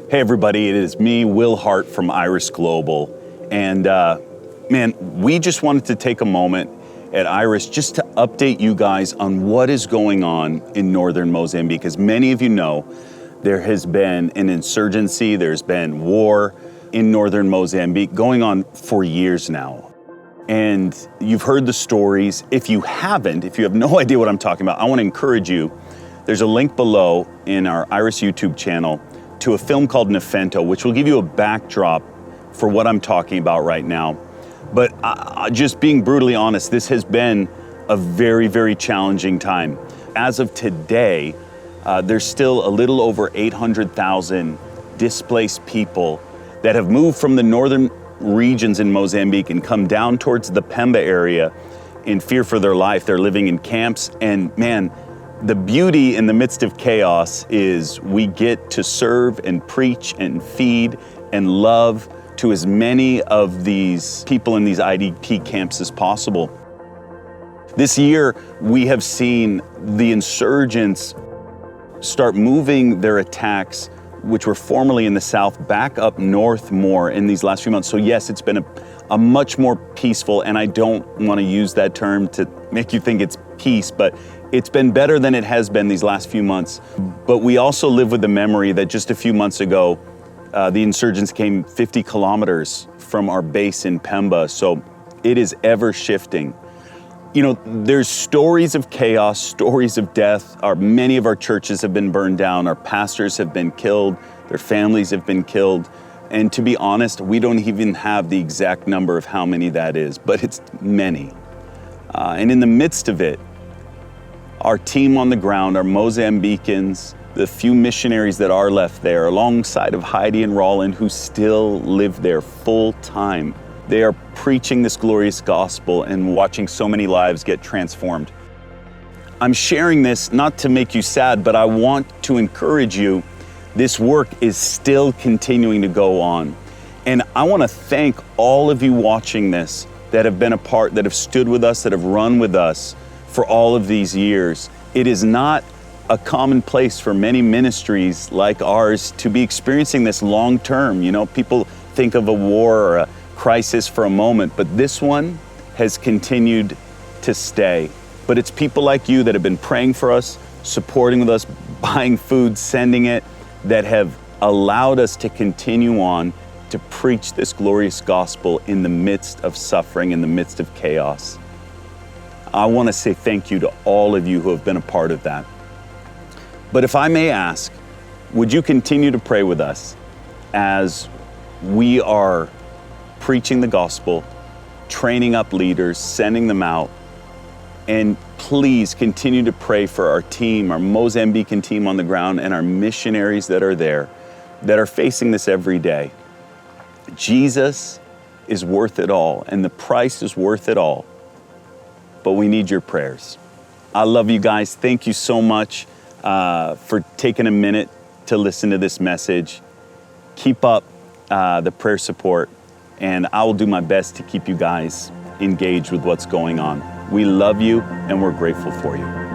Hey everybody, it is me, Will Hart from Iris Global. And man, we just wanted to take a moment at Iris just to update you guys on what is going on in northern Mozambique. As many of you know, there has been an insurgency, there's been war in northern Mozambique going on for years now. And you've heard the stories. If you haven't, if you have no idea what I'm talking about, I want to encourage you. There's a link below in our Iris YouTube channel to a film called Nifento, which will give you a backdrop for what I'm talking about right now. But just being brutally honest, this has been a very, very challenging time. As of today, there's still a little over 800,000 displaced people that have moved from the northern regions in Mozambique and come down towards the Pemba area in fear for their life. They're living in camps, and man, the beauty in the midst of chaos is we get to serve and preach and feed and love to as many of these people in these IDP camps as possible. This year, we have seen the insurgents start moving their attacks, which were formerly in the south, back up north more in these last few months. So yes, it's been a much more peaceful, and I don't want to use that term to make you think it's peace, but it's been better than it has been these last few months. But we also live with the memory that just a few months ago, the insurgents came 50 kilometers from our base in Pemba. So it is ever shifting. You know, there's stories of chaos, stories of death. Many of our churches have been burned down. Our pastors have been killed. Their families have been killed. And to be honest, we don't even have the exact number of how many that is, but it's many. And in the midst of it, our team on the ground, our Mozambicans, the few missionaries that are left there, alongside of Heidi and Roland, who still live there full time, they are preaching this glorious gospel and watching so many lives get transformed. I'm sharing this not to make you sad, but I want to encourage you. This work is still continuing to go on. And I want to thank all of you watching this that have been a part, that have stood with us, that have run with us for all of these years. It is not a commonplace for many ministries like ours to be experiencing this long term. You know, people think of a war or a crisis for a moment, but this one has continued to stay. But it's people like you that have been praying for us, supporting with us, buying food, sending it, that have allowed us to continue on to preach this glorious gospel in the midst of suffering, in the midst of chaos. I want to say thank you to all of you who have been a part of that. But if I may ask, would you continue to pray with us as we are preaching the gospel, training up leaders, sending them out, and please continue to pray for our team, our Mozambican team on the ground, and our missionaries that are there, that are facing this every day. Jesus is worth it all, and the price is worth it all. But we need your prayers. I love you guys. Thank you so much for taking a minute to listen to this message. Keep up the prayer support, and I will do my best to keep you guys engaged with what's going on. We love you, and we're grateful for you.